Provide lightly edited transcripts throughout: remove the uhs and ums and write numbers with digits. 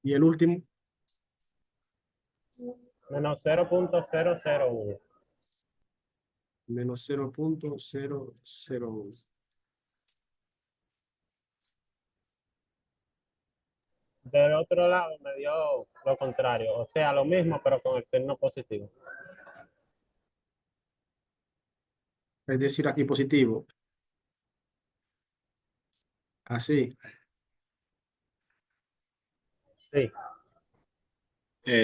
Y el último, Menos 0,001. menos 0,001. Del otro lado me dio lo contrario, o sea, lo mismo, pero con el signo positivo. Es decir, aquí positivo. Así. Sí,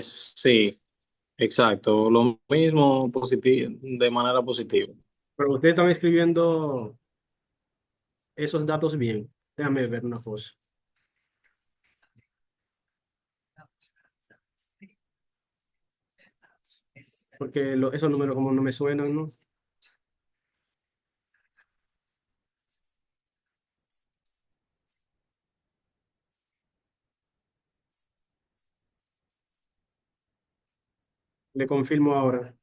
Sí, exacto. Lo mismo positivo, de manera positiva. Pero usted están escribiendo esos datos bien. Déjame ver una cosa. Porque esos números como no me suenan, ¿no? Le confirmo ahora.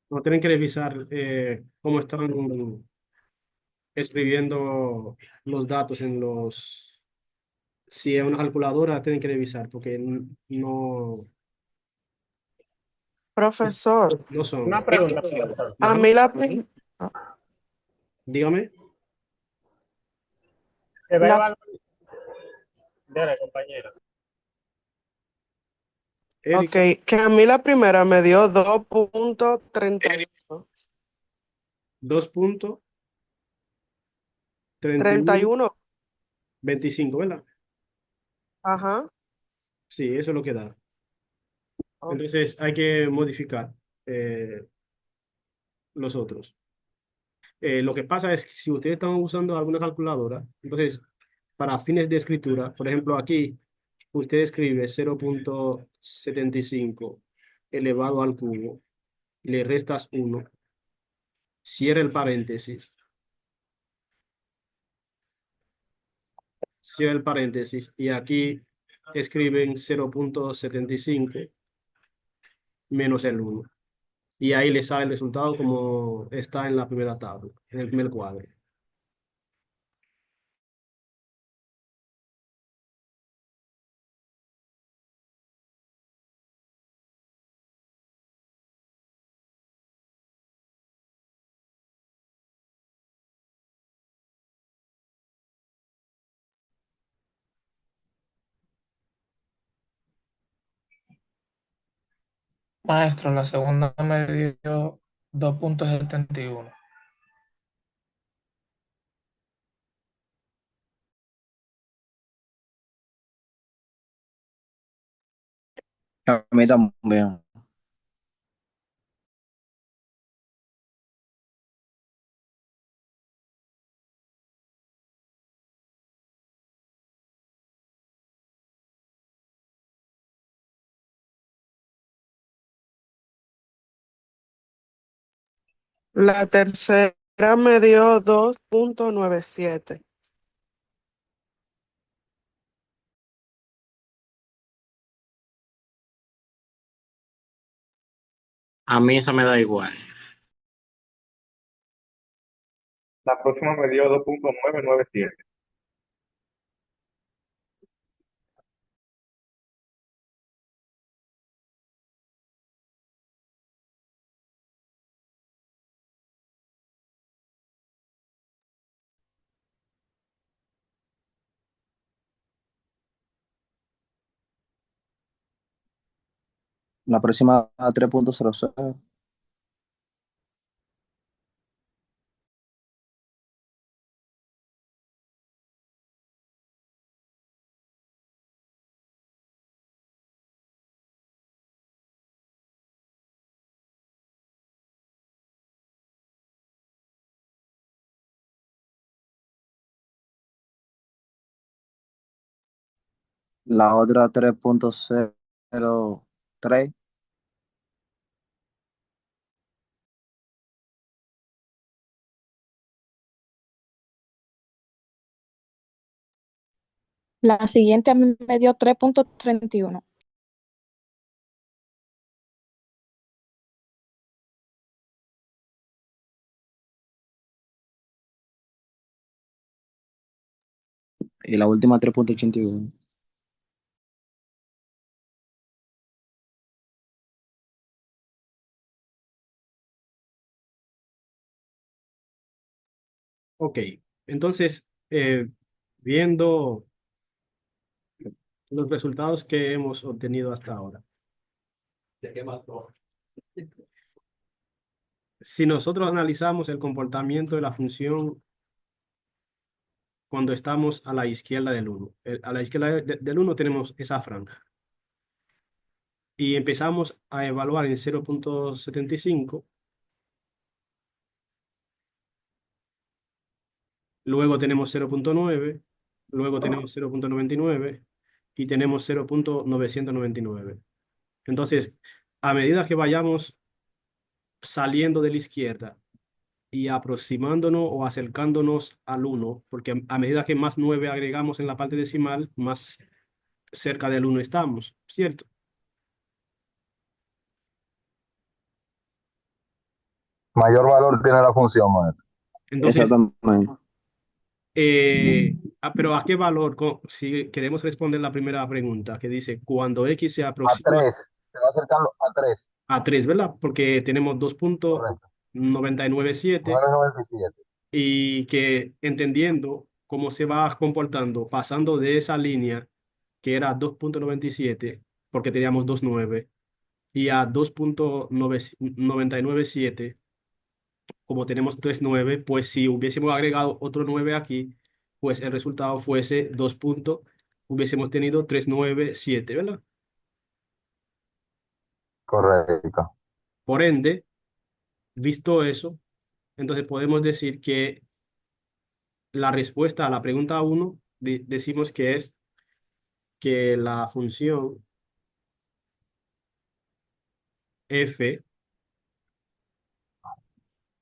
No tienen que revisar cómo están escribiendo los datos en los... Si es una calculadora, tienen que revisar porque no, Profesor, no una son. pregunta, profesor. a Ajá. mí Dígame, ¿Se va a la, evaluar? Dele, compañera. ok, Erika, que a mí la primera me dio 2,31. 2,31, 31. 25, ¿verdad? Ajá. Sí, eso es lo que da. Ok. Entonces hay que modificar los otros. Lo que pasa es que si ustedes están usando alguna calculadora, entonces para fines de escritura, por ejemplo, aquí usted escribe 0,75 elevado al cubo, le restas uno, cierra el paréntesis, cierra el paréntesis y aquí escriben 0,75 menos el uno. Y ahí le sale el resultado como está en la primera tabla, en el primer cuadro. Maestro, la segunda me dio 2,71. A mí también. La tercera me dio 2,97. A mí eso me da igual. La próxima me dio 2,997. La próxima a 3,00. La otra 3.03. La siguiente a mí me dio 3.31. Y la última 3.81. Ok, entonces, viendo los resultados que hemos obtenido hasta ahora, si nosotros analizamos el comportamiento de la función cuando estamos a la izquierda del uno, a la izquierda del uno tenemos esa franja, y empezamos a evaluar en 0.75, luego tenemos 0.9, luego tenemos 0.99 y tenemos 0.999. Entonces, a medida que vayamos saliendo de la izquierda y aproximándonos o acercándonos al uno, porque a medida que más 9 agregamos en la parte decimal, más cerca del uno estamos, ¿cierto? Mayor valor tiene la función, maestro. Entonces, Exactamente. pero ¿a qué valor? Si queremos responder la primera pregunta que dice, cuando x se A aproxima 3. Se va acercando a 3. a 3, ¿verdad? Porque tenemos Correcto. 2.997 9.97. y que entendiendo cómo se va comportando, pasando de esa línea que era 2.97, porque teníamos 2.9, y a 2.997, como tenemos 3.9, pues si hubiésemos agregado otro 9 aquí, pues el resultado fuese 2 hubiésemos tenido 397, ¿verdad? Correcto. Por ende, visto eso, entonces podemos decir que la respuesta a la pregunta uno decimos que es que la función f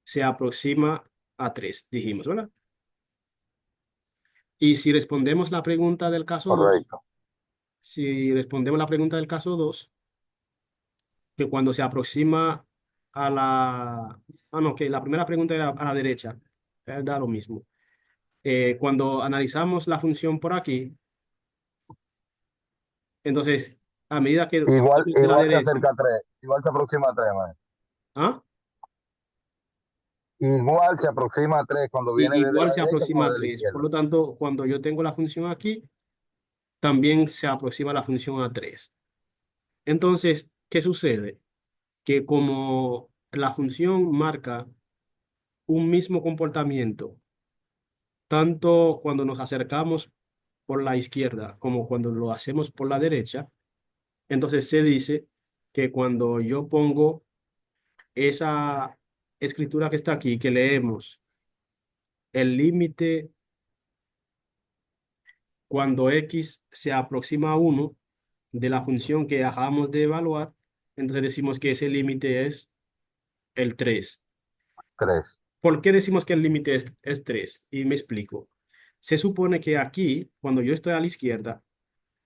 se aproxima a 3, dijimos, ¿verdad? Y si respondemos la pregunta del caso 2, Correcto. si respondemos la pregunta del caso 2, que cuando se aproxima a la... Ah, no, que la primera pregunta era a la derecha, da lo mismo. Cuando analizamos la función por aquí, entonces, a medida que Igual, salimos de la igual se derecha, acerca a 3. Igual se aproxima a 3, maestro. ¿ah? Igual se aproxima a 3 cuando viene desde Igual la se derecha aproxima como a de la 3. Por izquierda. lo tanto, cuando yo tengo la función aquí, también se aproxima la función a 3. Entonces, ¿qué sucede? Que como la función marca un mismo comportamiento, tanto cuando nos acercamos por la izquierda como cuando lo hacemos por la derecha, entonces se dice que cuando yo pongo esa escritura que está aquí, que leemos el límite cuando x se aproxima a 1 de la función que acabamos de evaluar, entonces decimos que ese límite es el 3. 3. ¿Por qué decimos que el límite es 3? Y me explico. Se supone que aquí, cuando yo estoy a la izquierda,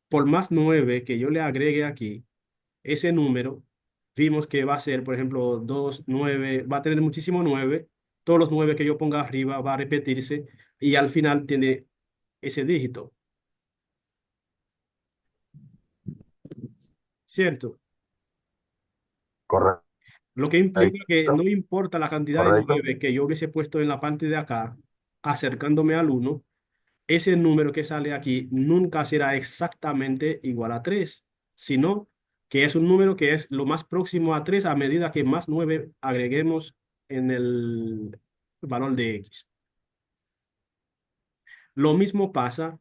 por más 9 que yo le agregue aquí, ese número, vimos que va a ser, por ejemplo, 2 9 va a tener muchísimo 9. Todos los 9 que yo ponga arriba va a repetirse y al final tiene ese dígito, ¿cierto? Correcto. Lo que implica que no importa la cantidad de Correcto. 9 que yo hubiese puesto en la parte de acá, acercándome al uno, ese número que sale aquí nunca será exactamente igual a 3, sino que es un número que es lo más próximo a 3 a medida que más 9 agreguemos en el valor de x. Lo mismo pasa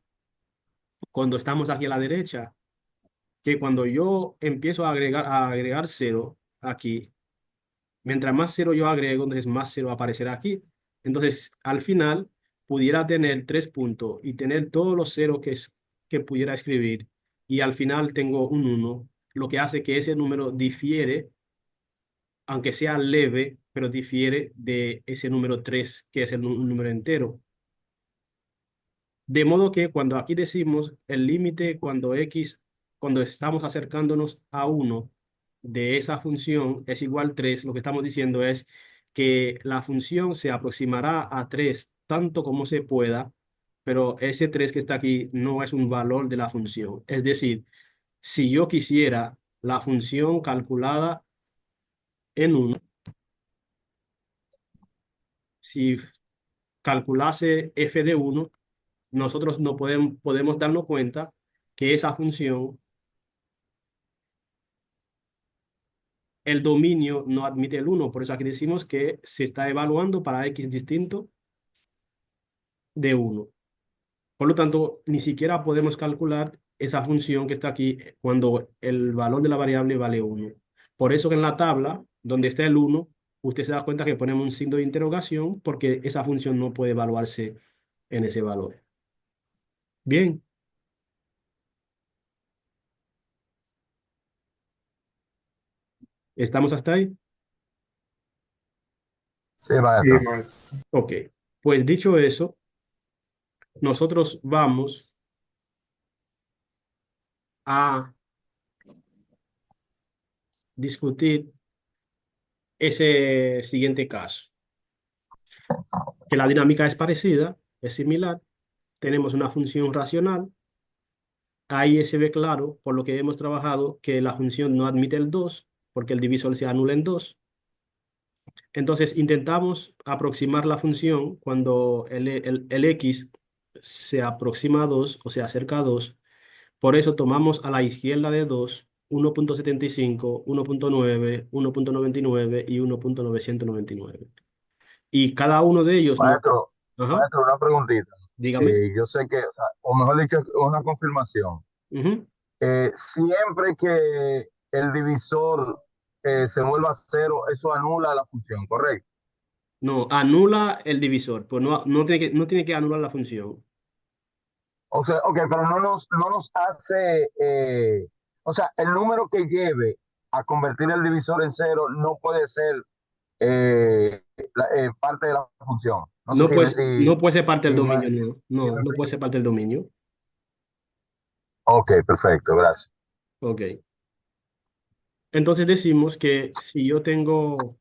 cuando estamos aquí a la derecha, que cuando yo empiezo a agregar 0 aquí, mientras más 0 yo agrego, entonces más 0 aparecerá aquí. Entonces, al final, pudiera tener 3 puntos y tener todos los ceros que pudiera escribir y al final tengo un 1, lo que hace que ese número difiere, aunque sea leve, pero difiere de ese número 3 que es un número entero. De modo que cuando aquí decimos el límite cuando estamos acercándonos a 1 de esa función es igual 3, lo que estamos diciendo es que la función se aproximará a 3 tanto como se pueda, pero ese 3 que está aquí no es un valor de la función. Es decir, si yo quisiera la función calculada en 1, si calculase f de 1, nosotros no podemos darnos cuenta que esa función, el dominio no admite el 1. Por eso aquí decimos que se está evaluando para x distinto de 1. Por lo tanto, ni siquiera podemos calcular esa función que está aquí cuando el valor de la variable vale 1. Por eso que en la tabla, donde está el 1, usted se da cuenta que ponemos un signo de interrogación porque esa función no puede evaluarse en ese valor. Bien, ¿estamos hasta ahí? Sí, maestro. Ok, pues dicho eso, nosotros vamos a discutir ese siguiente caso, que la dinámica es parecida, es similar. Tenemos una función racional. Ahí se ve claro, por lo que hemos trabajado, que la función no admite el 2, porque el divisor se anula en 2. Entonces intentamos aproximar la función cuando el x se aproxima a 2 o se acerca a 2. Por eso tomamos a la izquierda de 2 1.75, 1.9, 1.99 y 1.999. Y cada uno de ellos no. Maestro, Ajá, maestro, una preguntita. dígame. Yo sé que, o mejor dicho, una confirmación. Ujú. Siempre que el divisor se vuelva a cero, eso anula la función, ¿correcto? No, anula el divisor, pues no tiene que anular la función. O sea, ok, pero no nos hace, o sea, el número que lleve a convertir el divisor en cero no puede ser parte de la función. No sé No, si, pues, si, no puede ser parte si del me, dominio, no. si No, me no puede ser explico. parte del dominio. Ok, perfecto, gracias. Ok. Entonces decimos que si yo tengo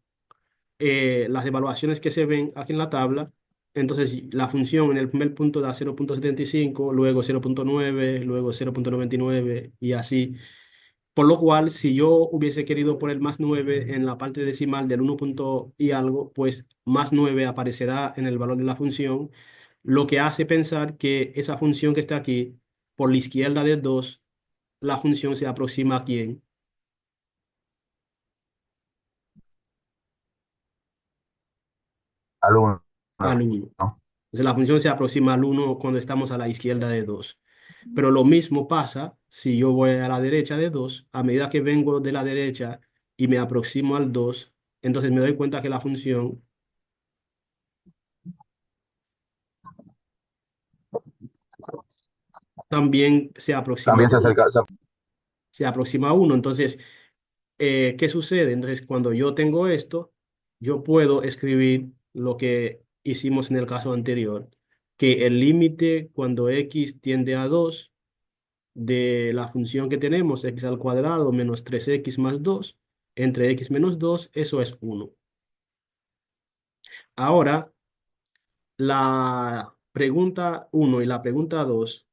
las evaluaciones que se ven aquí en la tabla, entonces la función en el primer punto da 0.75, luego 0.9, luego 0.99 y así. Por lo cual, si yo hubiese querido poner más 9 en la parte decimal del 1 punto y algo, pues más 9 aparecerá en el valor de la función, lo que hace pensar que esa función que está aquí, por la izquierda de 2, la función se aproxima a quién, Al uno, al 1. ¿no? Entonces la función se aproxima al 1 cuando estamos a la izquierda de 2. Pero lo mismo pasa si yo voy a la derecha de 2. A medida que vengo de la derecha y me aproximo al 2, entonces me doy cuenta que la función también se aproxima a También se 1. acerca. Se aproxima a 1. Entonces, ¿qué sucede? Entonces, cuando yo tengo esto, yo puedo escribir lo que hicimos en el caso anterior, que el límite cuando x tiende a 2 de la función que tenemos, x al cuadrado menos 3x más 2 entre x menos 2, eso es 1. Ahora, la pregunta 1 y la pregunta 2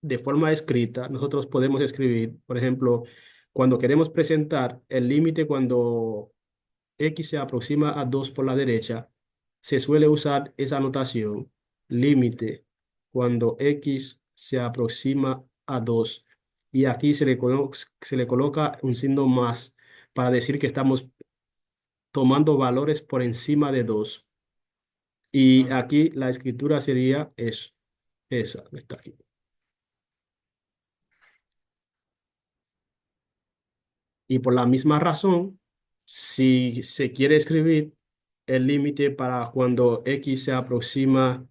de forma escrita, nosotros podemos escribir, por ejemplo, cuando queremos presentar el límite cuando x se aproxima a 2 por la derecha, se suele usar esa notación, límite cuando x se aproxima a 2. Y aquí se le coloca un signo más para decir que estamos tomando valores por encima de 2. Y aquí la escritura sería eso, esa que está aquí. Y por la misma razón, si se quiere escribir el límite para cuando x se aproxima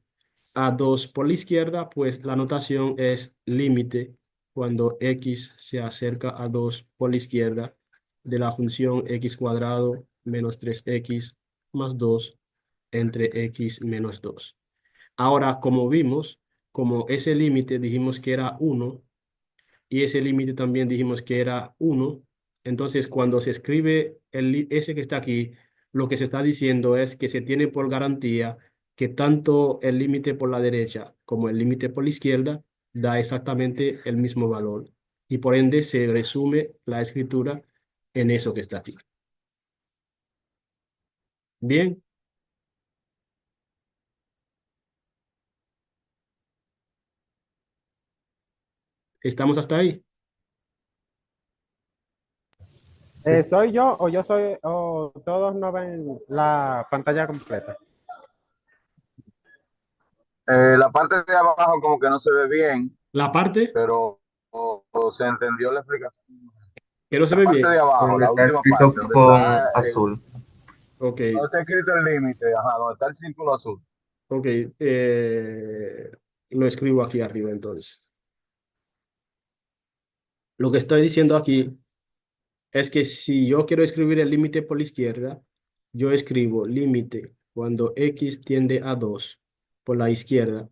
a 2 por la izquierda, pues la notación es límite cuando x se acerca a 2 por la izquierda de la función x cuadrado menos 3x más 2 entre x menos 2. Ahora, como vimos, como ese límite dijimos que era 1 y ese límite también dijimos que era 1, entonces cuando se escribe ese que está aquí, lo que se está diciendo es que se tiene por garantía que tanto el límite por la derecha como el límite por la izquierda da exactamente el mismo valor y por ende se resume la escritura en eso que está aquí. Bien, ¿estamos hasta ahí? ¿Soy yo o yo soy, o todos no ven la pantalla completa? La parte de abajo como que no se ve bien, La parte pero o se entendió la explicación. que no se La ve parte de bien. abajo, Donde la está última escrito parte, donde con está, azul. Ok, donde está escrito el límite, ajá, donde está el círculo azul. ok. Lo escribo aquí arriba entonces. Lo que estoy diciendo aquí es que si yo quiero escribir el límite por la izquierda, yo escribo límite cuando x tiende a 2 por la izquierda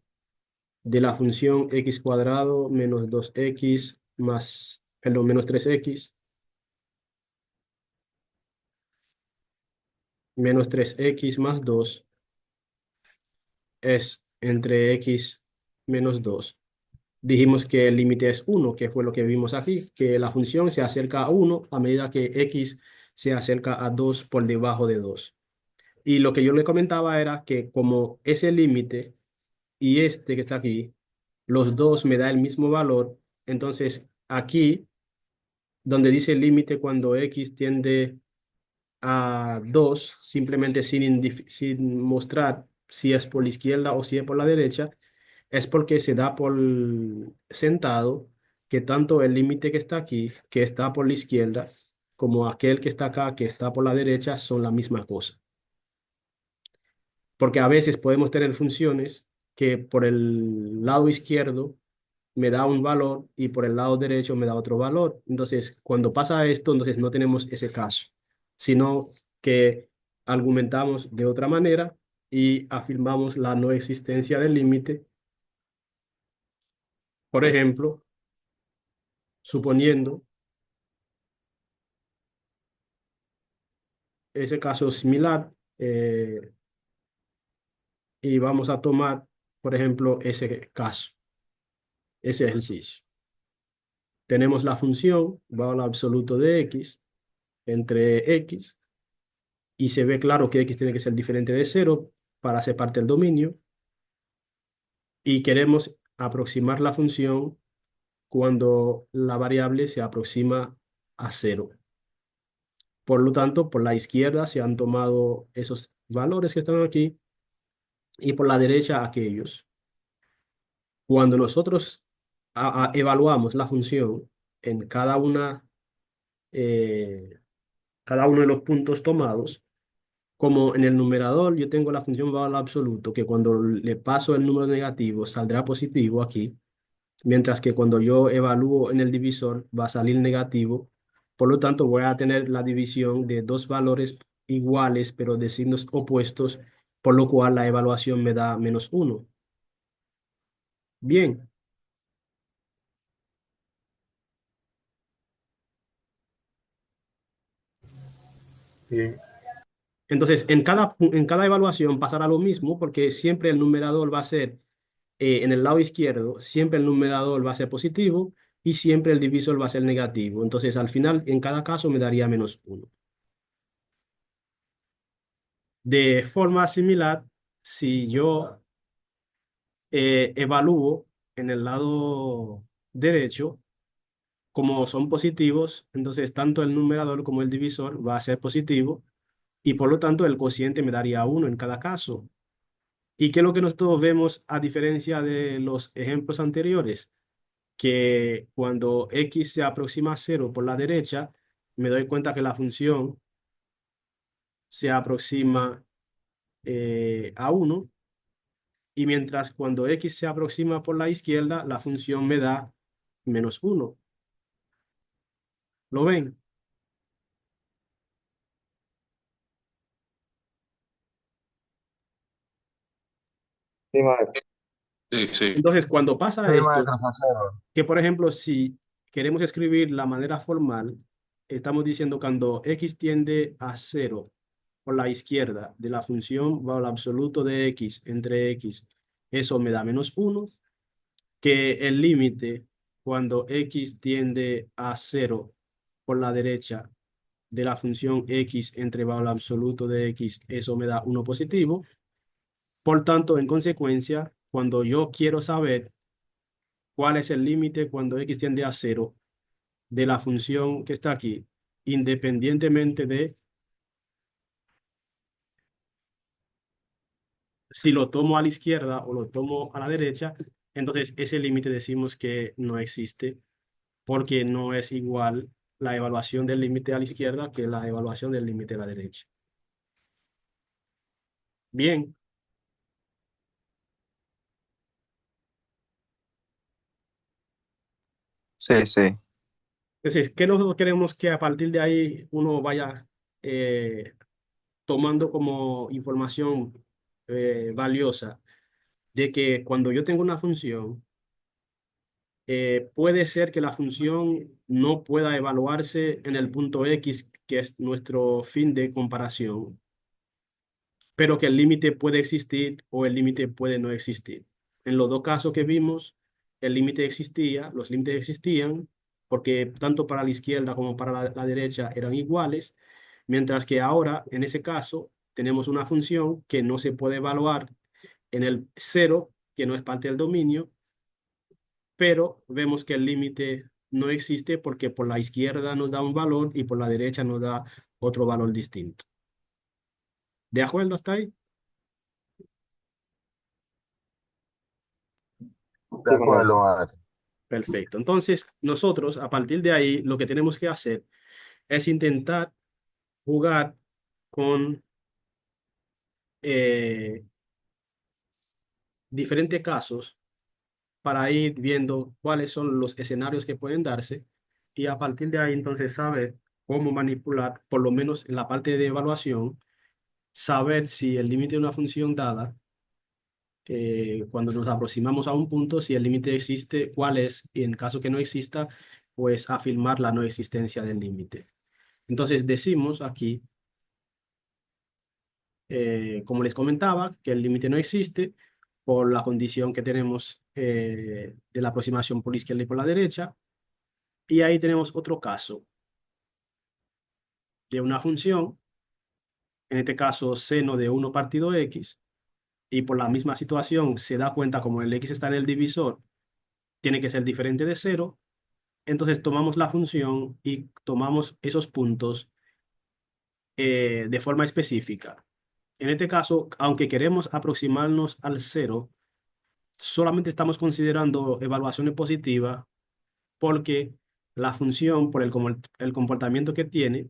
de la función x cuadrado menos 2x más, perdón, menos 3x menos 3x más 2 es entre x menos 2. Dijimos que el límite es 1, que fue lo que vimos aquí, que la función se acerca a 1 a medida que x se acerca a 2 por debajo de 2. Y lo que yo le comentaba era que como ese límite y este que está aquí, los dos me da el mismo valor, entonces aquí, donde dice límite cuando x tiende a 2 simplemente sin mostrar si es por la izquierda o si es por la derecha, es porque se da por sentado que tanto el límite que está aquí, que está por la izquierda, como aquel que está acá, que está por la derecha, son la misma cosa. Porque a veces podemos tener funciones que por el lado izquierdo me da un valor y por el lado derecho me da otro valor. Entonces, cuando pasa esto, entonces no tenemos ese caso, sino que argumentamos de otra manera y afirmamos la no existencia del límite. Por ejemplo, suponiendo ese caso similar, y vamos a tomar, por ejemplo, ese caso, ese ejercicio. Tenemos la función valor absoluto de x entre x y se ve claro que x tiene que ser diferente de 0 para ser parte del dominio y queremos aproximar la función cuando la variable se aproxima a 0. Por lo tanto, por la izquierda se han tomado esos valores que están aquí y por la derecha aquellos. Cuando nosotros evaluamos la función en cada uno de los puntos tomados, como en el numerador yo tengo la función valor absoluto, que cuando le paso el número negativo saldrá positivo aquí, mientras que cuando yo evalúo en el divisor va a salir negativo. Por lo tanto, voy a tener la división de dos valores iguales, pero de signos opuestos, por lo cual la evaluación me da -1. Bien, Bien. entonces en cada evaluación pasará lo mismo, porque siempre el numerador va a ser en el lado izquierdo, siempre el numerador va a ser positivo y siempre el divisor va a ser negativo. Entonces, al final, en cada caso me daría -1. De forma similar, si yo evalúo en el lado derecho, como son positivos, entonces tanto el numerador como el divisor va a ser positivo y por lo tanto el cociente me daría 1 en cada caso. ¿Y qué es lo que nosotros vemos a diferencia de los ejemplos anteriores? Que cuando x se aproxima a 0 por la derecha, me doy cuenta que la función se aproxima a 1 y mientras cuando x se aproxima por la izquierda, la función me da menos 1. ¿Lo ven? Sí, maestro. Sí, sí. Entonces, cuando Sí, pasa esto, maestro, Cero. que por ejemplo, si queremos escribir la manera formal, estamos diciendo cuando x tiende a 0 por la izquierda de la función valor absoluto de x entre x, eso me da menos 1, que el límite cuando x tiende a 0 por la derecha de la función x entre valor absoluto de x, eso me da 1 positivo. Por tanto, en consecuencia, cuando yo quiero saber cuál es el límite cuando x tiende a 0 de la función que está aquí, independientemente de si lo tomo a la izquierda o lo tomo a la derecha, entonces ese límite decimos que no existe porque no es igual la evaluación del límite a la izquierda que la evaluación del límite a la derecha. Bien, Sí, sí. entonces, ¿qué nosotros queremos que a partir de ahí uno vaya eh, tomando como información valiosa? De que cuando yo tengo una función, puede ser que la función no pueda evaluarse en el punto X, que es nuestro fin de comparación, pero que el límite puede existir o el límite puede no existir. En los dos casos que vimos, el límite existía, los límites existían, porque tanto para la izquierda como para la derecha eran iguales, mientras que ahora, en ese caso, tenemos una función que no se puede evaluar en el cero, que no es parte del dominio, pero vemos que el límite no existe porque por la izquierda nos da un valor y por la derecha nos da otro valor distinto. ¿De acuerdo hasta ahí? De Sí, acuerdo, maestro. maestro. Perfecto. Entonces, nosotros a partir de ahí lo que tenemos que hacer es intentar jugar con eh, diferentes casos para ir viendo cuáles son los escenarios que pueden darse y a partir de ahí entonces saber cómo manipular, por lo menos en la parte de evaluación, saber si el límite de una función dada cuando nos aproximamos a un punto, si el límite existe, cuál es, y en caso que no exista, pues afirmar la no existencia del límite. Entonces decimos aquí, como les comentaba, que el límite no existe por la condición que tenemos de la aproximación por la izquierda y por la derecha. Y ahí tenemos otro caso de una función, en este caso seno de 1 partido x, y por la misma situación se da cuenta como el x está en el divisor, tiene que ser diferente de 0. Entonces tomamos la función y tomamos esos puntos de forma específica. En este caso, aunque queremos aproximarnos al 0, solamente estamos considerando evaluaciones positivas porque la función, por el comportamiento que tiene,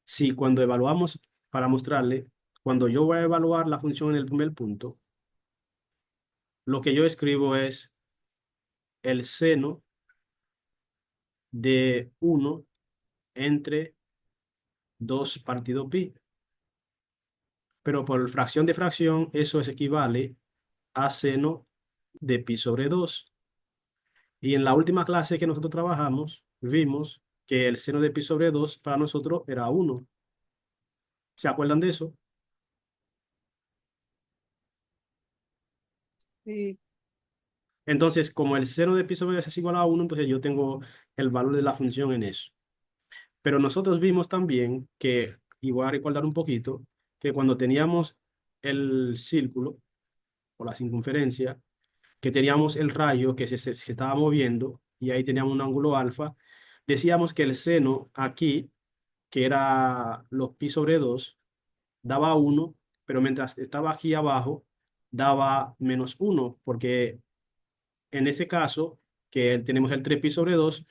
si cuando evaluamos, para mostrarle, cuando yo voy a evaluar la función en el primer punto, lo que yo escribo es el seno de 1 entre 2 partido pi. Pero por fracción de fracción, eso es equivale a seno de pi sobre 2. Y en la última clase que nosotros trabajamos, vimos que el seno de pi sobre 2 para nosotros era 1. ¿Se acuerdan de eso? Sí. Entonces, como el seno de pi sobre 2 es igual a 1, entonces yo tengo el valor de la función en eso. Pero nosotros vimos también que, y voy a recordar un poquito, que cuando teníamos el círculo o la circunferencia, que teníamos el rayo que se estaba moviendo y ahí teníamos un ángulo alfa, decíamos que el seno aquí, que era los pi sobre 2 daba 1, pero mientras estaba aquí abajo, daba menos 1 porque en ese caso, que tenemos el 3 pi sobre 2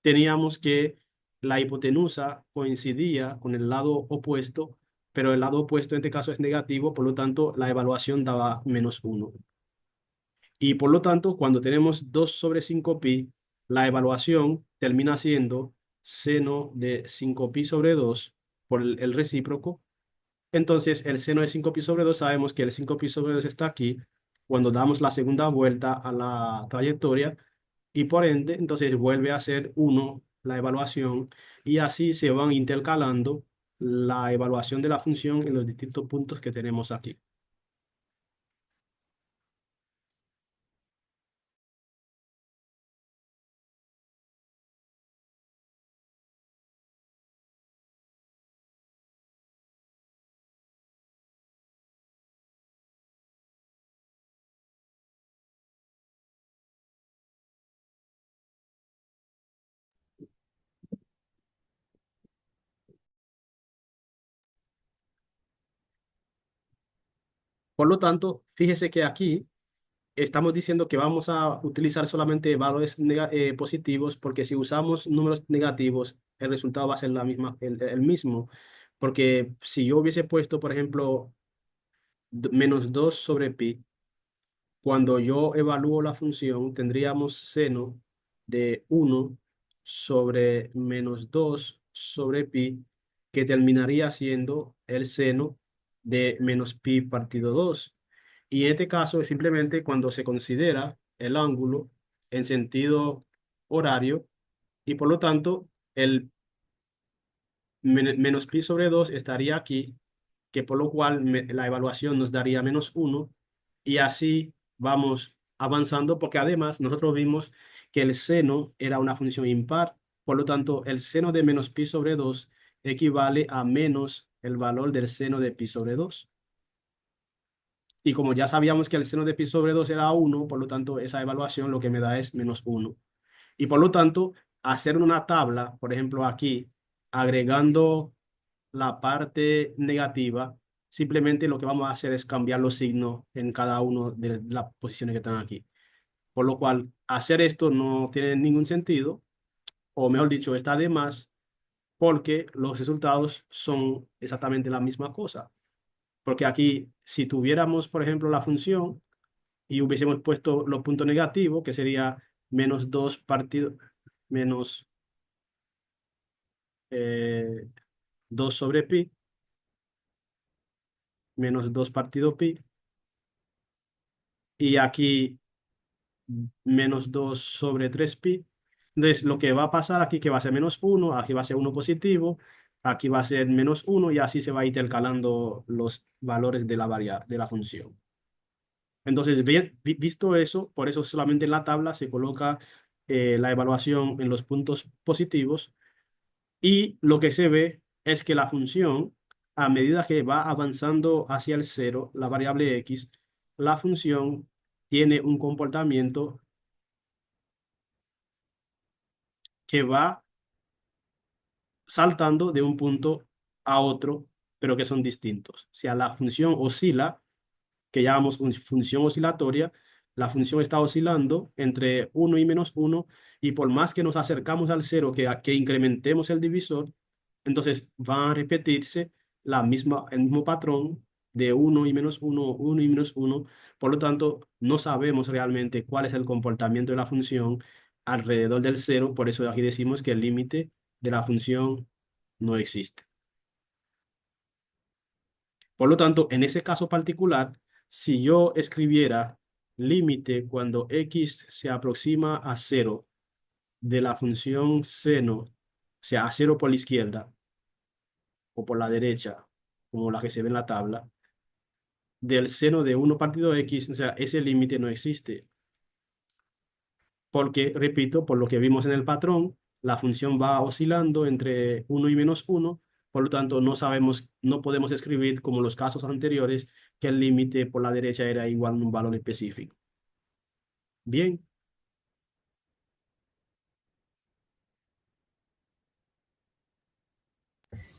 teníamos que la hipotenusa coincidía con el lado opuesto, pero el lado opuesto en este caso es negativo, por lo tanto, la evaluación daba menos 1. Y por lo tanto, cuando tenemos 2 sobre 5 pi, la evaluación termina siendo seno de 5pi sobre 2 por el recíproco. Entonces, el seno de 5pi sobre 2 sabemos que el 5pi sobre 2 está aquí cuando damos la segunda vuelta a la trayectoria y por ende, entonces vuelve a ser 1 la evaluación y así se van intercalando la evaluación de la función en los distintos puntos que tenemos aquí. Por lo tanto, fíjese que aquí estamos diciendo que vamos a utilizar solamente valores positivos porque si usamos números negativos, el resultado va a ser el mismo. Porque si yo hubiese puesto, por ejemplo, menos 2 sobre pi, cuando yo evalúo la función, tendríamos seno de 1 sobre menos 2 sobre pi, que terminaría siendo el seno de menos pi partido 2. Y en este caso es simplemente cuando se considera el ángulo en sentido horario y por lo tanto el menos pi sobre 2 estaría aquí, que por lo cual la evaluación nos daría menos 1 y así vamos avanzando porque además nosotros vimos que el seno era una función impar, por lo tanto el seno de menos pi sobre 2 equivale a menos el valor del seno de pi sobre 2. Y como ya sabíamos que el seno de pi sobre 2 era 1, por lo tanto esa evaluación lo que me da es menos 1. Y por lo tanto, hacer una tabla, por ejemplo aquí, agregando la parte negativa, simplemente lo que vamos a hacer es cambiar los signos en cada una de las posiciones que están aquí. Por lo cual, hacer esto no tiene ningún sentido, o mejor dicho, está de más, porque los resultados son exactamente la misma cosa. Porque aquí, si tuviéramos, por ejemplo, la función y hubiésemos puesto los puntos negativos, que sería menos 2 partido, menos 2 sobre pi, menos 2 partido pi, y aquí menos 2 sobre 3 pi. Entonces, lo que va a pasar aquí que va a ser menos 1, aquí va a ser 1 positivo, aquí va a ser menos 1 y así se va intercalando los valores de de la función. Entonces, bien, visto eso, por eso solamente en la tabla se coloca la evaluación en los puntos positivos y lo que se ve es que la función, a medida que va avanzando hacia el cero, la variable x, la función tiene un comportamiento que va saltando de un punto a otro, pero que son distintos. O sea, la función oscila, que llamamos función oscilatoria, la función está oscilando entre 1 y menos 1, y por más que nos acercamos al cero, que incrementemos el divisor, entonces va a repetirse el mismo patrón de 1 y menos 1, 1 y menos 1. Por lo tanto, no sabemos realmente cuál es el comportamiento de la función alrededor del cero. Por eso aquí decimos que el límite de la función no existe. Por lo tanto, en ese caso particular, si yo escribiera límite cuando x se aproxima a cero de la función seno, o sea, a cero por la izquierda o por la derecha, como la que se ve en la tabla, del seno de 1 partido x, o sea, ese límite no existe. Porque, repito, por lo que vimos en el patrón, la función va oscilando entre 1 y menos 1, por lo tanto no sabemos, no podemos escribir como los casos anteriores que el límite por la derecha era igual a un valor específico. Bien,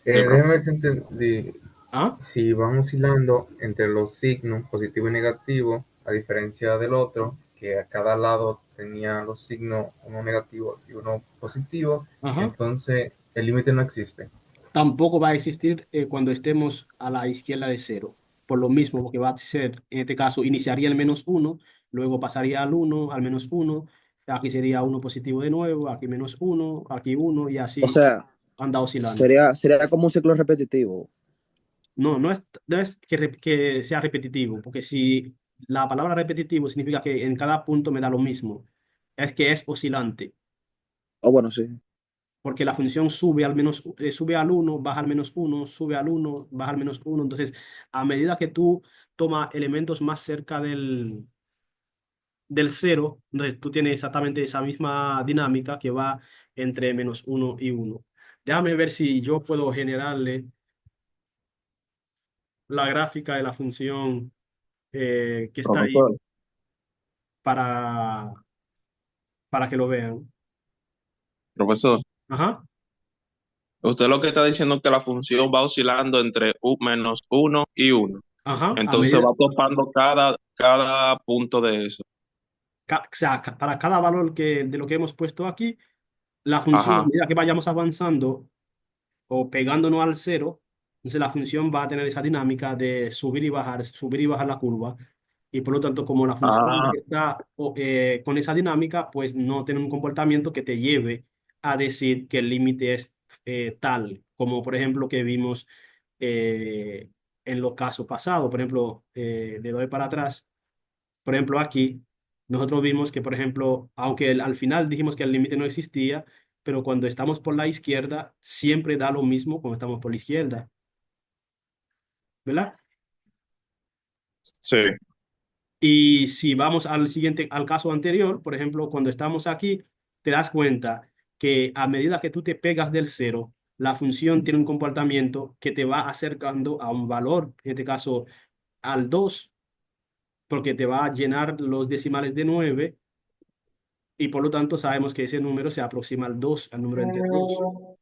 Déjame ver si entendí. ¿ah? Si van oscilando entre los signos positivo y negativo, a diferencia del otro, que a cada lado tenía los signos, uno negativo y uno positivo, Ajá. entonces el límite no existe. Tampoco va a existir cuando estemos a la izquierda de cero. Por lo mismo, porque va a ser, en este caso, iniciaría el menos 1, luego pasaría al 1, al menos 1, aquí sería uno positivo de nuevo, aquí menos uno, aquí uno, y O así sea, anda oscilando. sería como un ciclo repetitivo. No, no es que sea repetitivo, porque si la palabra repetitivo significa que en cada punto me da lo mismo, es que es oscilante, O bueno, sí. porque la función sube al uno, baja al menos uno, sube al uno, baja al menos uno. Entonces, a medida que tú tomas elementos más cerca del cero, entonces tú tienes exactamente esa misma dinámica que va entre menos uno y uno. Déjame ver si yo puedo generarle la gráfica de la función que está ahí Profesor, para, para que lo vean. profesor, Ajá, usted lo que está diciendo es que la función va oscilando entre u menos uno y uno. ajá, a Entonces medida, va topando cada punto de eso. o sea, para cada valor de lo que hemos puesto aquí, la función, a Ajá. medida que vayamos avanzando o pegándonos al cero, entonces la función va a tener esa dinámica de subir y bajar la curva. Y por lo tanto, como la función Ah, está con esa dinámica, pues no tiene un comportamiento que te lleve a decir que el límite es tal, como por ejemplo que vimos eh, en los casos pasados. Por ejemplo, le doy para atrás. Por ejemplo, aquí nosotros vimos que, por ejemplo, aunque al final dijimos que el límite no existía, pero cuando estamos por la izquierda, siempre da lo mismo cuando estamos por la izquierda, ¿verdad? sí. Y si vamos al caso anterior, por ejemplo, cuando estamos aquí, te das cuenta que a medida que tú te pegas del cero, la función tiene un comportamiento que te va acercando a un valor, en este caso al 2 porque te va a llenar los decimales de 9 y por lo tanto sabemos que ese número se aproxima al 2 al número entero 2.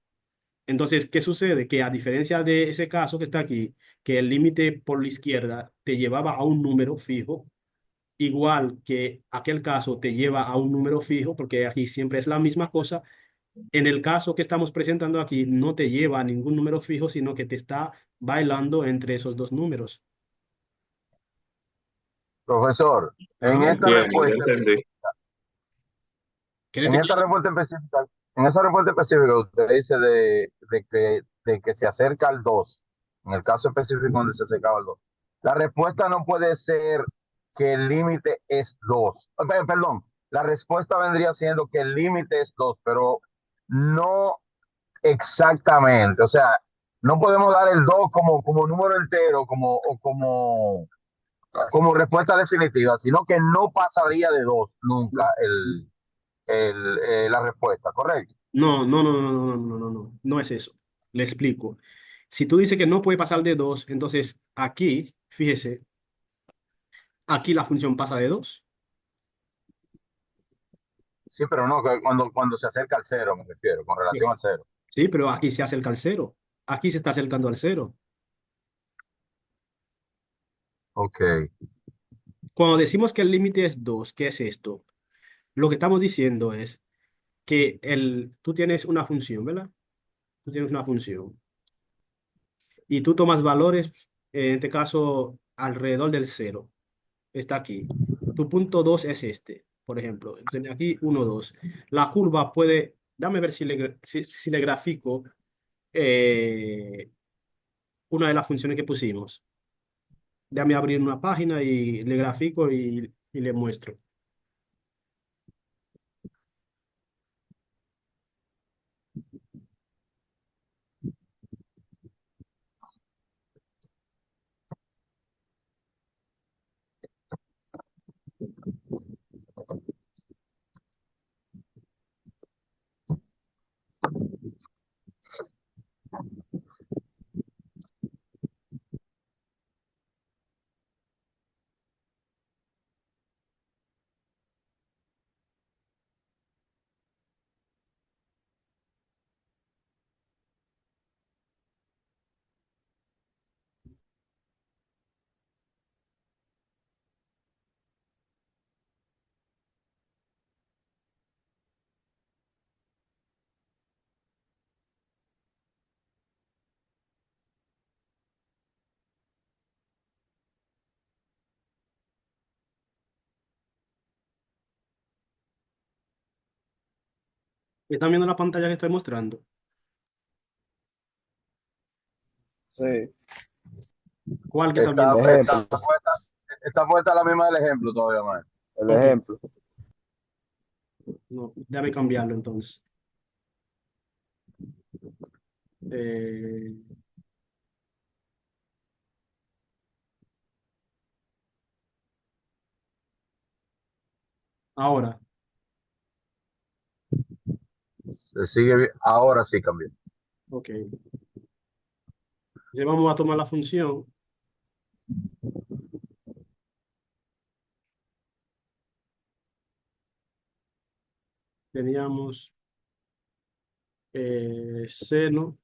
Entonces, ¿qué sucede? Que a diferencia de ese caso que está aquí, que el límite por la izquierda te llevaba a un número fijo, igual que aquel caso te lleva a un número fijo, porque aquí siempre es la misma cosa, en el caso que estamos presentando aquí no te lleva a ningún número fijo, sino que te está bailando entre esos dos números. Profesor, en Ajá. esta Entiendo, ya respuesta entendí. En ¿Qué esta respuesta específica, en esa respuesta específica usted dice de que se acerca al 2 en el caso específico donde se acercaba al 2. La respuesta no puede ser que el límite es 2. Perdón, la respuesta vendría siendo que el límite es 2, pero no exactamente. O sea, no podemos dar el 2 como número entero como respuesta definitiva, sino que no pasaría de 2 nunca la respuesta, ¿correcto? No, no, no, no, no, no, no, no, no es eso. Le explico. Si tú dices que no puede pasar de 2, entonces aquí, fíjese, aquí la función pasa de 2. Sí, pero no, que cuando se acerca al cero, me refiero, con relación al cero. Sí, pero aquí se acerca al cero. Aquí se está acercando al cero. Ok. Cuando decimos que el límite es 2, ¿qué es esto? Lo que estamos diciendo es que tú tienes una función, ¿verdad? Tú tienes una función y tú tomas valores, en este caso, alrededor del cero. Está aquí. Tu punto 2 es este, por ejemplo. Entonces, aquí 1, 2. La curva puede, dame ver si le grafico eh, una de las funciones que pusimos. Déjame abrir una página y le grafico y le muestro. ¿Están viendo la pantalla que estoy mostrando? Sí. ¿Cuál que están Está, viendo? Ejemplo, está puesta la misma del ejemplo todavía, más. el Ok, ejemplo. no, déjame cambiarlo entonces. Eh, ahora, Se sigue, ahora sí cambió. ok. Ya vamos a tomar la función. Teníamos seno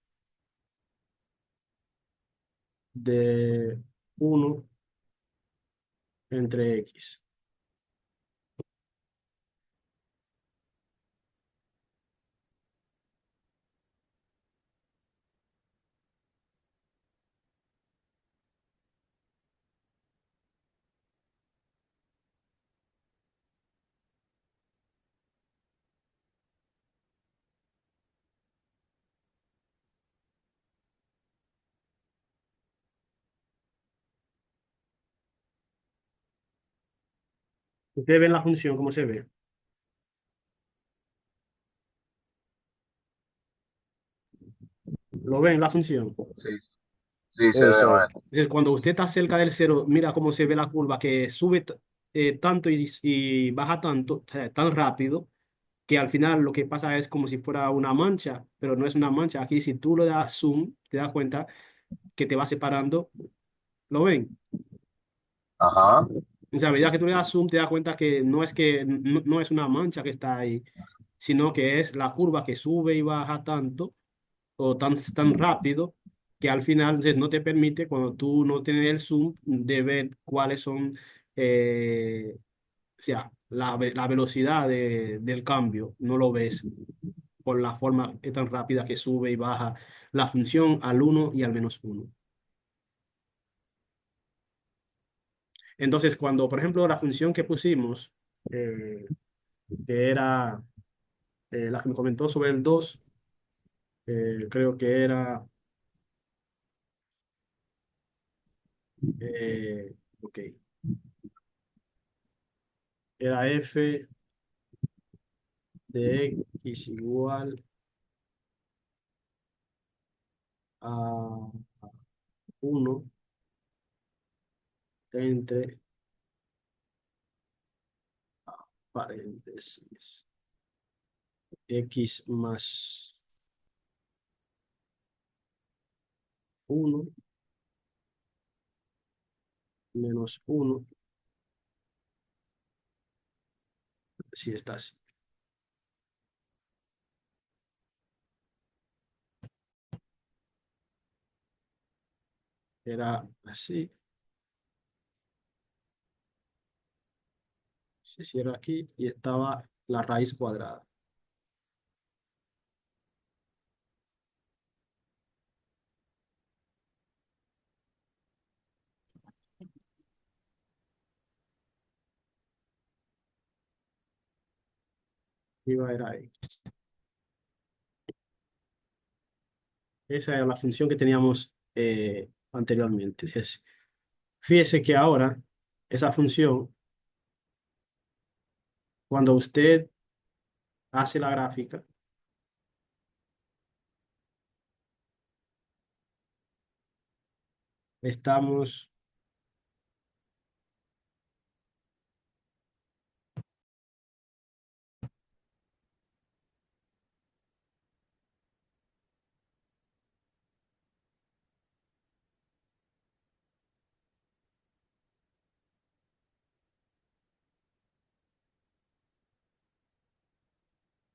de 1 entre x. Ustedes ven la función, ¿cómo se ve? ¿Lo ven la función? Sí, sí, se Sí, ve, sí. maestro. Entonces, cuando usted está cerca del cero, mira cómo se ve la curva, que sube tanto y baja tanto, o sea, tan rápido, que al final lo que pasa es como si fuera una mancha, pero no es una mancha. Aquí, si tú le das zoom, te das cuenta que te va separando. ¿Lo ven? Ajá. O sea, a medida que tú le das zoom, te das cuenta que no es una mancha que está ahí, sino que es la curva que sube y baja tanto o tan rápido que al final entonces, no te permite, cuando tú no tienes el zoom, de ver cuáles son, o sea, la velocidad del cambio, no lo ves por la forma tan rápida que sube y baja la función al uno y al -1. Entonces, cuando, por ejemplo, la función que pusimos, eh, que era la que me comentó sobre el 2 creo que era, ok, era f de x igual a 1 entre paréntesis x más 1 menos 1, si está así. Era así, se cierra aquí y estaba la raíz cuadrada. Iba era ahí. Esa era la función que teníamos anteriormente. Fíjese que ahora esa función, cuando usted hace la gráfica, estamos,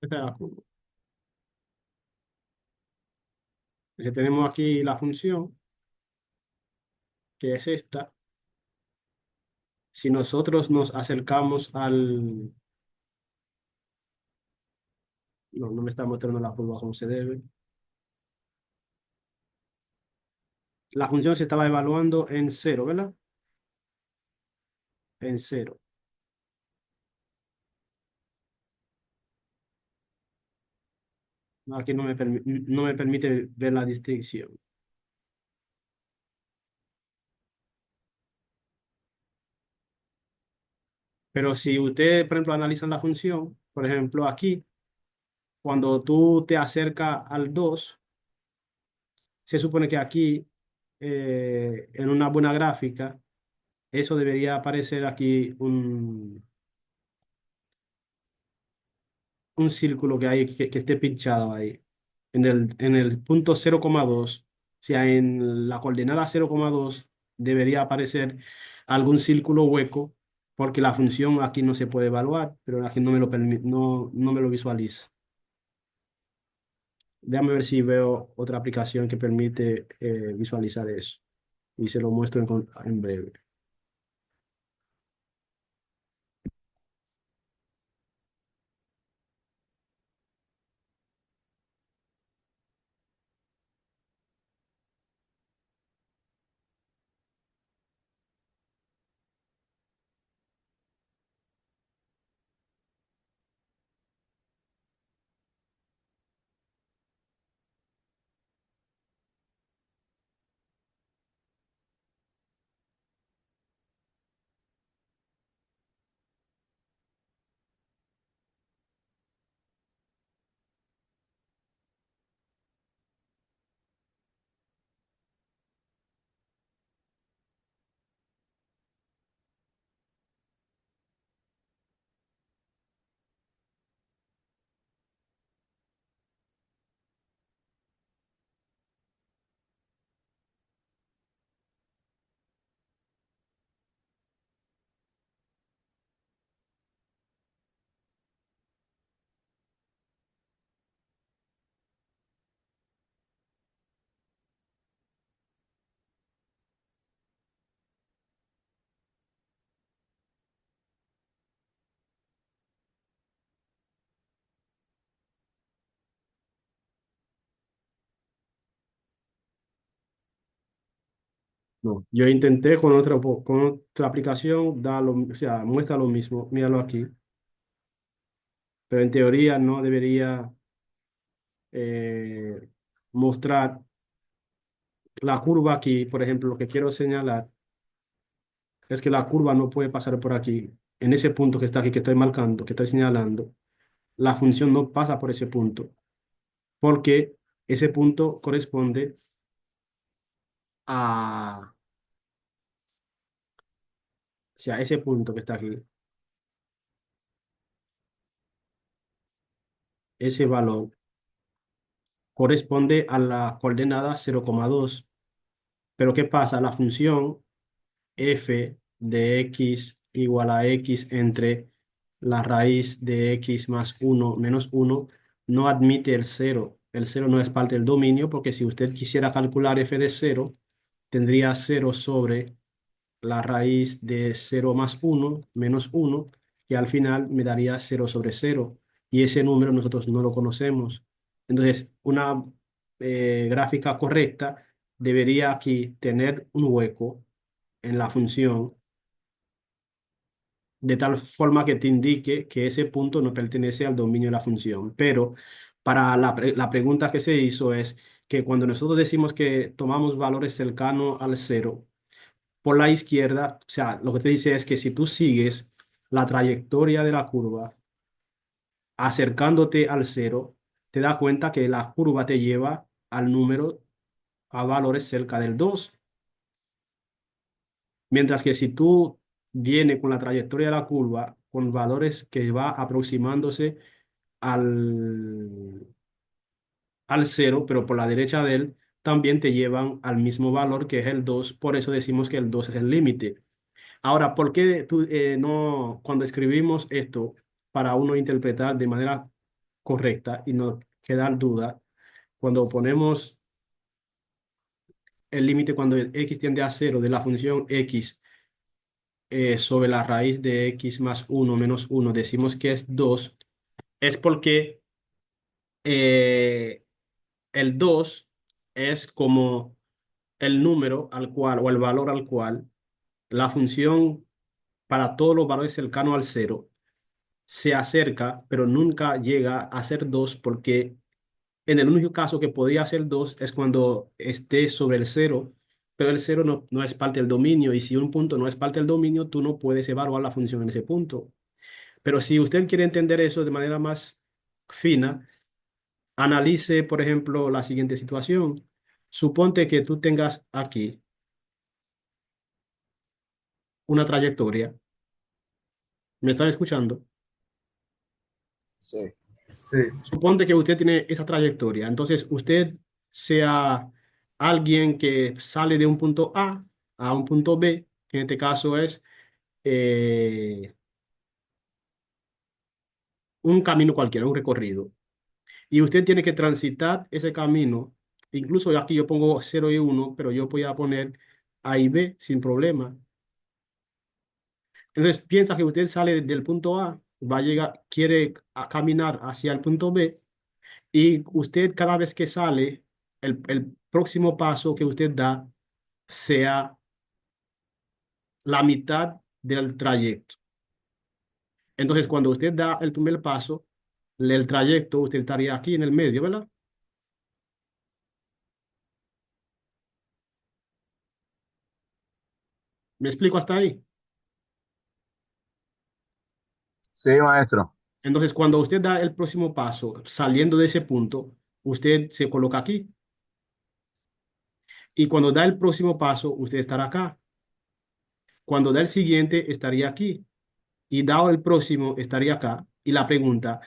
esta es la curva. Entonces tenemos aquí la función, que es esta. Si nosotros nos acercamos al... No, no me está mostrando la curva como se debe. La función se estaba evaluando en cero, ¿verdad? En cero. Aquí no me permite ver la distinción. Pero si usted, por ejemplo, analiza la función, por ejemplo, aquí, cuando tú te acercas al 2 se supone que aquí, en una buena gráfica, eso debería aparecer aquí un círculo que hay que esté pinchado ahí. En el punto 0,2, o sea, en la coordenada 0,2 debería aparecer algún círculo hueco, porque la función aquí no se puede evaluar, pero aquí no me lo no me lo visualiza. Déjame ver si veo otra aplicación que permite visualizar eso. Y se lo muestro en breve. No, yo intenté con otra aplicación, o sea, muestra lo mismo, míralo aquí, pero en teoría no debería eh, mostrar la curva aquí. Por ejemplo, lo que quiero señalar es que la curva no puede pasar por aquí, en ese punto que está aquí, que estoy marcando, que estoy señalando, la función no pasa por ese punto, porque ese punto corresponde a, o sea, ese punto que está aquí, ese valor corresponde a la coordenada 0,2. Pero ¿qué pasa? La función f de x igual a x entre la raíz de x más uno menos uno no admite el cero. El cero no es parte del dominio, porque si usted quisiera calcular f de cero, tendría cero sobre la raíz de cero más uno menos uno, que al final me daría cero sobre cero. Y ese número nosotros no lo conocemos. Entonces, una gráfica correcta debería aquí tener un hueco en la función, de tal forma que te indique que ese punto no pertenece al dominio de la función. Pero para la pregunta que se hizo es que cuando nosotros decimos que tomamos valores cercanos al cero, por la izquierda, o sea, lo que te dice es que si tú sigues la trayectoria de la curva acercándote al cero, te das cuenta que la curva te lleva al número, a valores cerca del 2. Mientras que si tú vienes con la trayectoria de la curva con valores que va aproximándose al, al cero, pero por la derecha de él, también te llevan al mismo valor que es el 2. Por eso decimos que el 2 es el límite. Ahora, ¿por qué no, cuando escribimos esto, para uno interpretar de manera correcta y no quedar duda, cuando ponemos el límite cuando el x tiende a cero de la función x sobre la raíz de x más uno menos uno decimos que es 2, es porque eh, el 2 es como el número al cual o el valor al cual la función para todos los valores cercanos al cero se acerca, pero nunca llega a ser 2 porque En el único caso que podía ser 2 es cuando esté sobre el cero, pero el cero no es parte del dominio, y si un punto no es parte del dominio, tú no puedes evaluar la función en ese punto. Pero si usted quiere entender eso de manera más fina, analice, por ejemplo, la siguiente situación. Suponte que tú tengas aquí una trayectoria. ¿Me están escuchando? Sí. Sí, Suponte que usted tiene esa trayectoria. Entonces, usted sea alguien que sale de un punto A un punto B, que en este caso es un camino cualquiera, un recorrido. Y usted tiene que transitar ese camino. Incluso aquí yo pongo 0 y 1, pero yo voy a poner A y B sin problema. Entonces, piensa que usted sale del punto A, va a llegar, quiere caminar hacia el punto B, y usted cada vez que sale, el próximo paso que usted da sea la mitad del trayecto. Entonces, cuando usted da el primer paso, el trayecto, usted estaría aquí en el medio, ¿verdad? ¿Me explico hasta ahí? Sí, maestro. Entonces, cuando usted da el próximo paso, saliendo de ese punto, usted se coloca aquí. Y cuando da el próximo paso, usted estará acá. Cuando da el siguiente, estaría aquí. Y dado el próximo, estaría acá. Y la pregunta,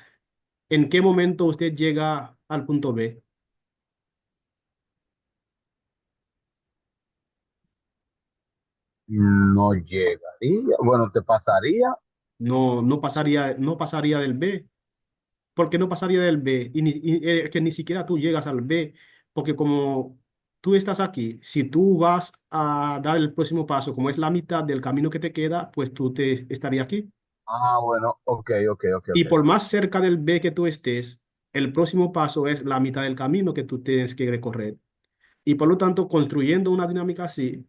¿en qué momento usted llega al punto B? No llegaría. Bueno, te pasaría. No pasaría del B. ¿Por qué no pasaría del B? Que ni siquiera tú llegas al B, porque como tú estás aquí, si tú vas a dar el próximo paso, como es la mitad del camino que te queda, pues tú te estarías aquí. Ah, bueno, ok, ok, ok, Y ok. por más cerca del B que tú estés, el próximo paso es la mitad del camino que tú tienes que recorrer. Y por lo tanto, construyendo una dinámica así,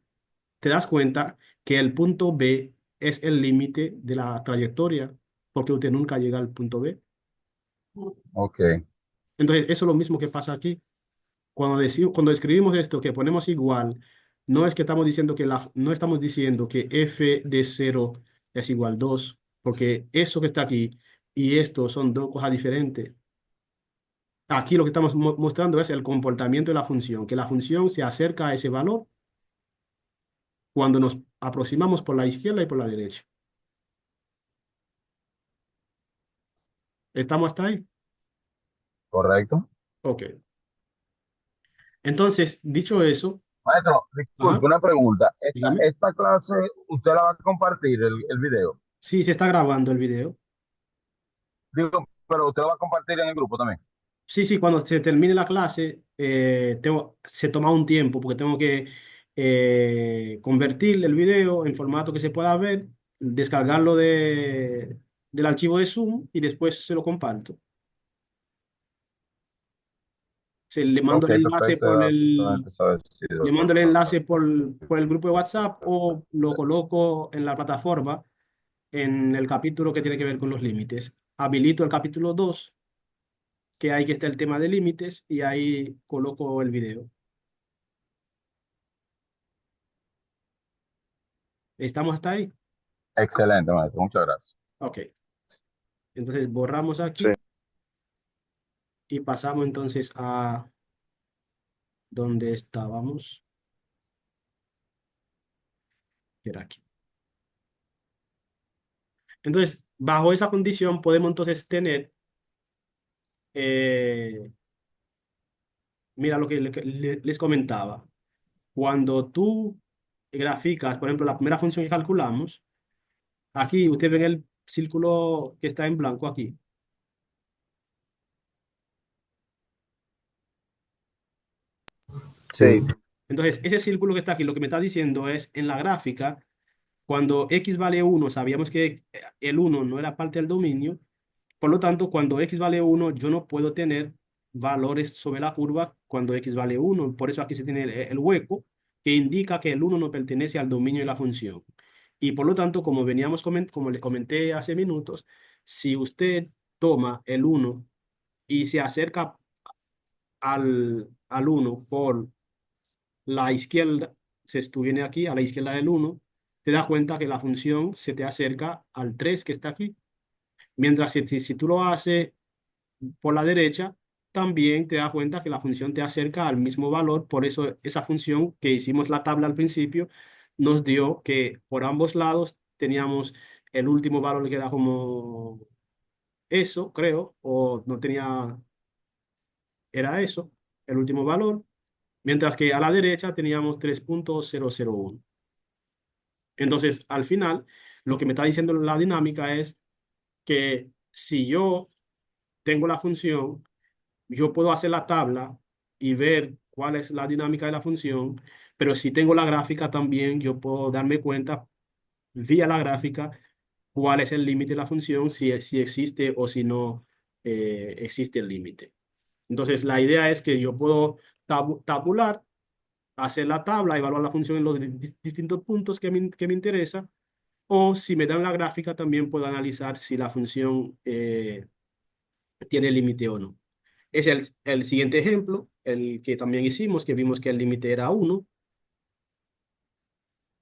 te das cuenta que el punto B es el límite de la trayectoria, porque usted nunca llega al punto B. Ok, Entonces, eso es lo mismo que pasa aquí. Cuando escribimos esto, que ponemos igual, no es que estamos diciendo no estamos diciendo que f de 0 es igual 2, porque eso que está aquí y esto son dos cosas diferentes. Aquí lo que estamos mostrando es el comportamiento de la función, que la función se acerca a ese valor cuando nos aproximamos por la izquierda y por la derecha. ¿Estamos hasta ahí? correcto. Ok. Entonces, dicho eso, Maestro, disculpe, ajá, una pregunta. dígame. Esta clase, ¿usted la va a compartir el video? Sí, se está grabando el video. Digo, pero usted la va a compartir en el grupo también. Sí, sí, cuando se termine la clase, se toma un tiempo porque tengo que convertir el video en formato que se pueda ver, descargarlo del archivo de Zoom y después se lo comparto. Le mando Ok, el enlace perfecto. Era simplemente saber si le lo mando el estaba enlace grabando. por el grupo de WhatsApp o lo coloco en la plataforma en el capítulo que tiene que ver con los límites. Habilito el capítulo 2, que ahí que está el tema de límites, y ahí coloco el video. ¿Estamos hasta ahí? Excelente, maestro. Muchas gracias. Ok. Entonces borramos Sí. aquí y pasamos entonces a donde estábamos, que era aquí. Entonces, bajo esa condición podemos entonces tener, eh, mira lo que les comentaba. Cuando tú graficas, por ejemplo, la primera función que calculamos, aquí usted ve el círculo que está en blanco aquí. Sí. Entonces, ese círculo que está aquí, lo que me está diciendo es, en la gráfica, cuando x vale 1, sabíamos que el 1 no era parte del dominio. Por lo tanto, cuando x vale 1, yo no puedo tener valores sobre la curva cuando x vale 1. Por eso aquí se tiene el hueco que indica que el 1 no pertenece al dominio de la función. Y por lo tanto, como le comenté hace minutos, si usted toma el 1 y se acerca al 1 por la izquierda, si tú vienes aquí a la izquierda del 1, te das cuenta que la función se te acerca al 3 que está aquí. Mientras si tú lo haces por la derecha, también te das cuenta que la función te acerca al mismo valor. Por eso esa función que hicimos la tabla al principio nos dio que por ambos lados teníamos el último valor que era como eso, creo, o no tenía, era eso, el último valor, mientras que a la derecha teníamos 3.001. Entonces, al final, lo que me está diciendo la dinámica es que si yo tengo la función, yo puedo hacer la tabla y ver cuál es la dinámica de la función, pero si tengo la gráfica también, yo puedo darme cuenta vía la gráfica cuál es el límite de la función, si existe o si no existe el límite. Entonces, la idea es que yo puedo tabular, hacer la tabla, evaluar la función en los distintos puntos que me interesa, o si me dan la gráfica, también puedo analizar si la función tiene límite o no. Es el siguiente ejemplo, el que también hicimos, que vimos que el límite era 1.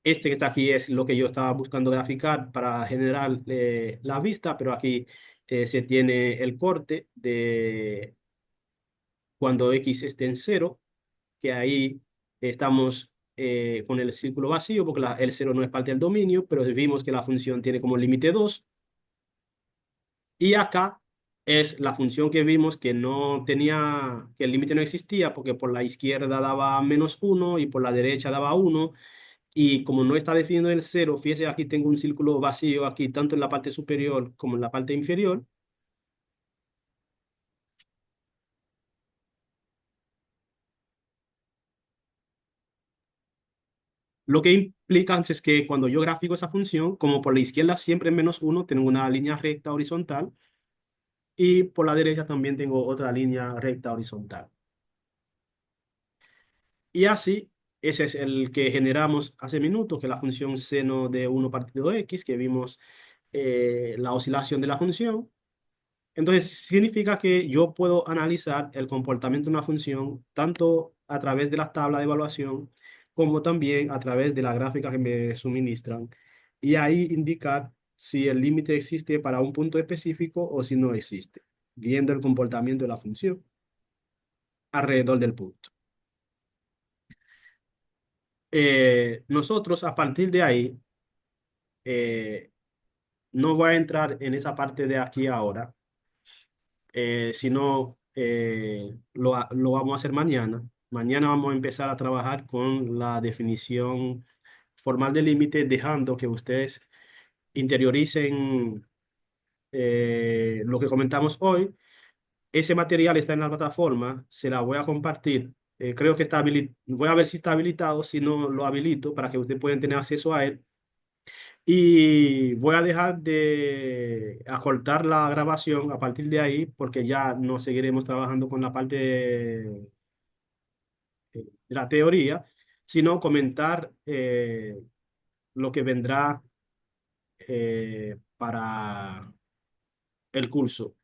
Este que está aquí es lo que yo estaba buscando graficar para generar la vista, pero aquí se tiene el corte de cuando x esté en 0, que ahí estamos con el círculo vacío, porque el 0 no es parte del dominio, pero vimos que la función tiene como límite 2. Y acá es la función que vimos que no tenía, que el límite no existía, porque por la izquierda daba -1 y por la derecha daba 1. Y como no está definido el 0, fíjese, aquí tengo un círculo vacío, aquí tanto en la parte superior como en la parte inferior. Lo que implica es que cuando yo grafico esa función, como por la izquierda siempre es -1, tengo una línea recta horizontal, y por la derecha también tengo otra línea recta horizontal. Y así, ese es el que generamos hace minutos, que es la función seno de 1 partido x, que vimos la oscilación de la función. Entonces, significa que yo puedo analizar el comportamiento de una función tanto a través de la tabla de evaluación como también a través de la gráfica que me suministran, y ahí indicar si el límite existe para un punto específico o si no existe, viendo el comportamiento de la función alrededor del punto. Nosotros a partir de ahí, eh, no voy a entrar en esa parte de aquí ahora, sino lo vamos a hacer mañana. Mañana vamos a empezar a trabajar con la definición formal del límite, dejando que ustedes interioricen lo que comentamos hoy. Ese material está en la plataforma, se la voy a compartir. Creo que está habilitado. Voy a ver si está habilitado, si no lo habilito para que ustedes puedan tener acceso a él. Y voy a dejar de acortar la grabación a partir de ahí, porque ya no seguiremos trabajando con la parte de la teoría, sino comentar lo que vendrá para el curso.